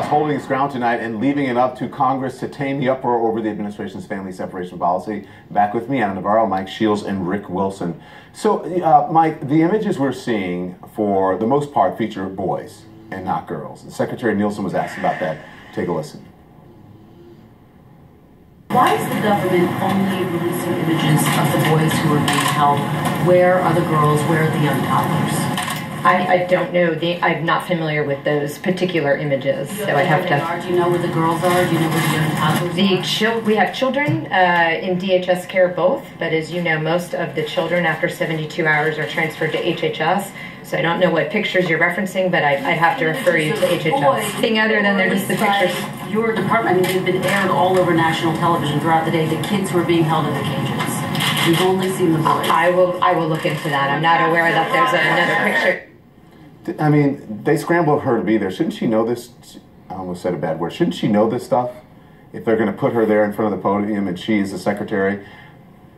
Holding its ground tonight and leaving it up to Congress to tame the uproar over the administration's family separation policy. Back with me, Anna Navarro, Mike Shields, and Rick Wilson. So, Mike, the images we're seeing, for the most part, feature boys and not girls. Secretary Nielsen was asked about that. Take a listen. Why is the government only releasing images of the boys who are being held? Where are the girls? Where are the young toddlers? I don't know. I'm not familiar with those particular images, so I have to. Do you know where the girls are? Do you know where the young toddlers are? We have children in DHS care both, but as you know, most of the children after 72 hours are transferred to HHS. So I don't know what pictures you're referencing, but I'd have to refer you to HHS. Anything other than they're just the pictures. Your department, I mean, they've been aired all over national television throughout the day. The kids who are being held in the cages. We've only seen the boys. I will look into that. I'm not aware that there's another picture. I mean, they scrambled her to be there. Shouldn't she know this? I almost said a bad word. Shouldn't she know this stuff? If they're going to put her there in front of the podium and she is the secretary.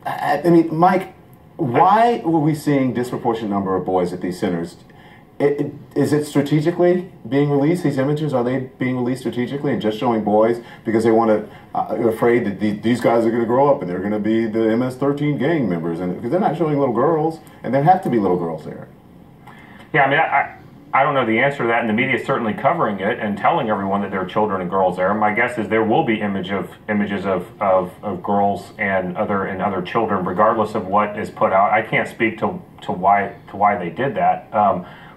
I mean, Mike, why were we seeing disproportionate number of boys at these centers? Is it strategically being released? These images, are they being released strategically and just showing boys because they want to, are afraid that these guys are going to grow up and they're going to be the MS-13 gang members, and because they're not showing little girls, and there have to be little girls there. Yeah, I mean, I don't know the answer to that, and the media is certainly covering it and telling everyone that there are children and girls there. My guess is there will be images of girls and other children, regardless of what is put out. I can't speak to why they did that.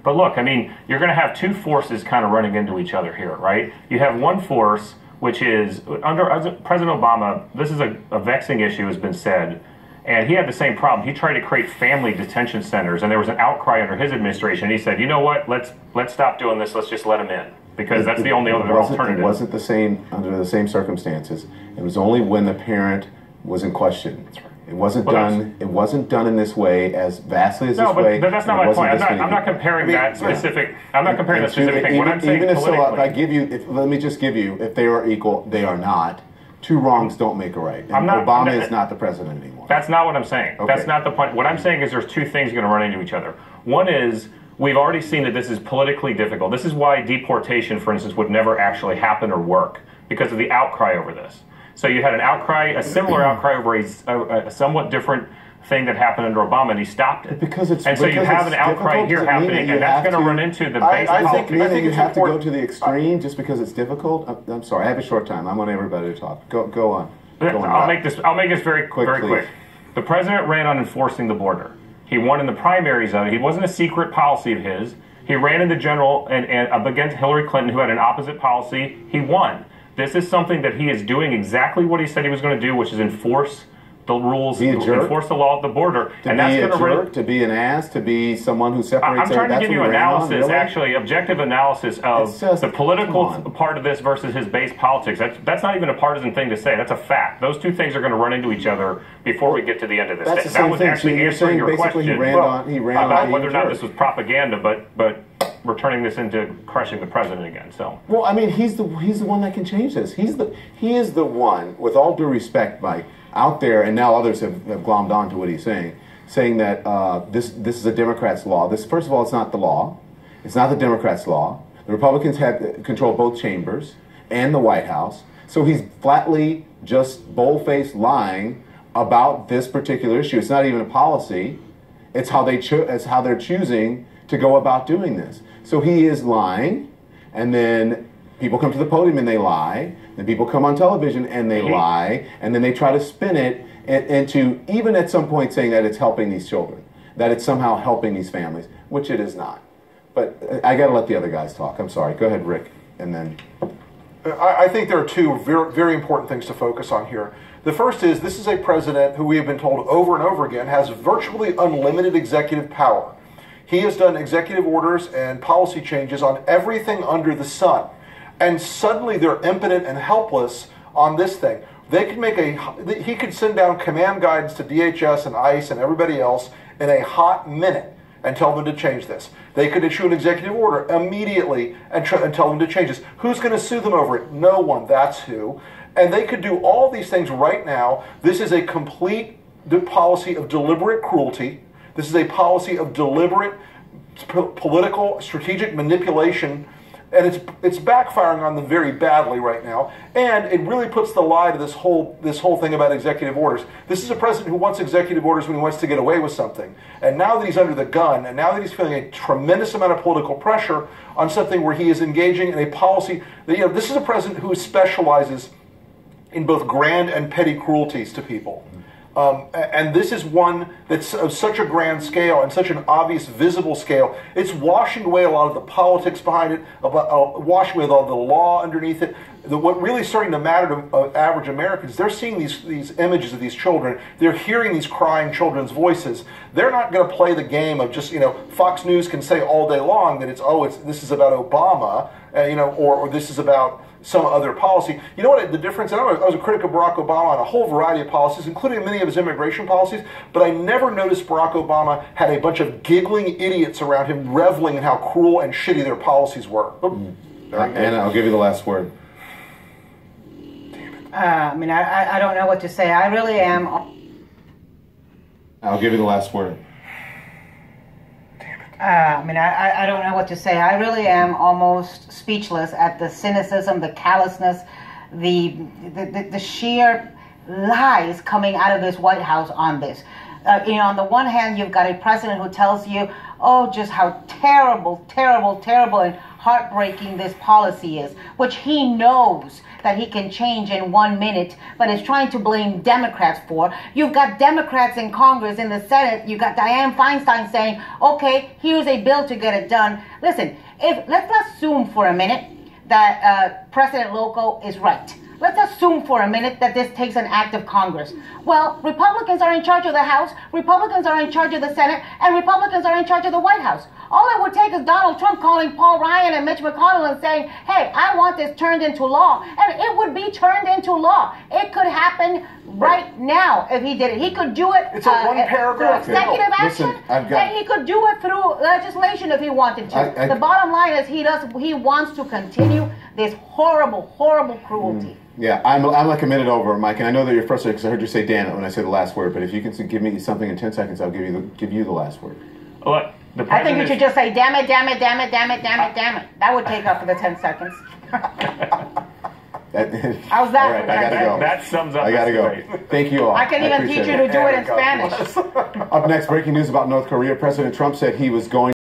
But look, I mean, you're going to have two forces kind of running into each other here, right? You have one force, which is, under President Obama, this is a vexing issue, has been said, and he had the same problem. He tried to create family detention centers, and there was an outcry under his administration. He said, you know what, let's stop doing this, let's just let them in, because that's the only other alternative. It wasn't the same, under the same circumstances. It was only when the parent was in question. That's right. It wasn't done. It wasn't done in this way, as vastly as this way. No, but that's not my point. I'm not comparing that specific. I'm not comparing that specific thing. What I'm saying politically. If I give you, let me just give you, if they are equal, they are not. Two wrongs don't make a right. And Obama is not the president anymore. That's not what I'm saying. Okay. That's not the point. What I'm saying is there's two things going to run into each other. One is, we've already seen that this is politically difficult. This is why deportation, for instance, would never actually happen or work, because of the outcry over this. So you had an outcry, a similar outcry over a somewhat different thing that happened under Obama, and he stopped it. And so you have an outcry here happening, and that's going to run into the base. I think you have to go to the extreme just because it's difficult. I'm sorry, I have a short time. I want everybody to talk. Go on. I'll make this very quick. The president ran on enforcing the border. He won in the primaries of it. It wasn't a secret policy of his. He ran in the general and up against Hillary Clinton, who had an opposite policy. He won. This is something that he is doing exactly what he said he was going to do, which is enforce the rules, enforce the law at the border. And that's going to jerk, to be an ass, to be someone who separates. I'm trying to give you analysis, actually, objective analysis of the political part of this versus his base politics. That's not even a partisan thing to say. That's a fact. Those two things are going to run into each other before we get to the end of this. That's the same was thing. actually answering your question. He ran on whether or not this was propaganda, but we're turning this into crushing the president again. So, well, I mean, he's the one that can change this. He is the one, with all due respect, Mike, out there, and now others have glommed on to what he's saying that this is a Democrat's law. This, first of all, it's not the law. It's not the Democrats' law. The Republicans have control both chambers and the White House. So he's flatly just bold-faced lying about this particular issue. It's not even a policy. It's how they're choosing to go about doing this. So he is lying, and then people come to the podium and they lie, then people come on television and they lie, and then they try to spin it into, even at some point, saying that it's helping these children, that it's somehow helping these families, which it is not. But I got to let the other guys talk. I'm sorry. Go ahead, Rick, and then... I think there are two very, very important things to focus on here. The first is, this is a president who we have been told over and over again has virtually unlimited executive power. He has done executive orders and policy changes on everything under the sun. And suddenly they're impotent and helpless on this thing. They could he could send down command guidance to DHS and ICE and everybody else in a hot minute and tell them to change this. They could issue an executive order immediately and tell them to change this. Who's going to sue them over it? No one. That's who. And they could do all these things right now. This is a complete policy of deliberate cruelty. This is a policy of deliberate political strategic manipulation And it's backfiring on them very badly right now, and it really puts the lie to this whole thing about executive orders. This is a president who wants executive orders when he wants to get away with something, and now that he's under the gun, and now that he's feeling a tremendous amount of political pressure on something where he is engaging in a policy that, this is a president who specializes in both grand and petty cruelties to people. And this is one that's of such a grand scale and such an obvious, visible scale. It's washing away a lot of the politics behind it, washing away all the law underneath it. What really is starting to matter to average Americans, they're seeing these images of these children. They're hearing these crying children's voices. They're not going to play the game of just, Fox News can say all day long that this is about Obama, or this is about some other policy. You know what the difference? I was a critic of Barack Obama on a whole variety of policies, including many of his immigration policies, but I never noticed Barack Obama had a bunch of giggling idiots around him reveling in how cruel and shitty their policies were. Anna, I'll give you the last word. I don't know what to say. I really am. I'll give you the last word. I don't know what to say. I really am almost speechless at the cynicism, the callousness, the sheer lies coming out of this White House on this. On the one hand, you've got a president who tells you, just how terrible, terrible, terrible and heartbreaking this policy is, which he knows that he can change in 1 minute, but is trying to blame Democrats for. You've got Democrats in Congress, in the Senate. You've got Dianne Feinstein saying, okay, here's a bill to get it done. Listen, let's assume for a minute that President Loco is right. Let's assume for a minute that this takes an act of Congress. Well, Republicans are in charge of the House, Republicans are in charge of the Senate, and Republicans are in charge of the White House. All it would take is Donald Trump calling Paul Ryan and Mitch McConnell and saying, hey, I want this turned into law. And it would be turned into law. It could happen right now if he did it. He could do it it's a one-paragraph through executive action, and he could do it through legislation if he wanted to. The bottom line is he wants to continue this horrible, horrible cruelty. Yeah, I'm like a minute over, Mike, and I know that you're frustrated because I heard you say "damn it" when I say the last word. But if you can give me something in 10 seconds, I'll give you the last word. Well, I think you should just say "damn it, damn it, damn it, damn it, damn it, damn it." That would take up the 10 seconds. How's that? All right, I gotta go. That sums up. I gotta go. Thank you all. I can even teach you to do it in Spanish. Up next, breaking news about North Korea. President Trump said he was going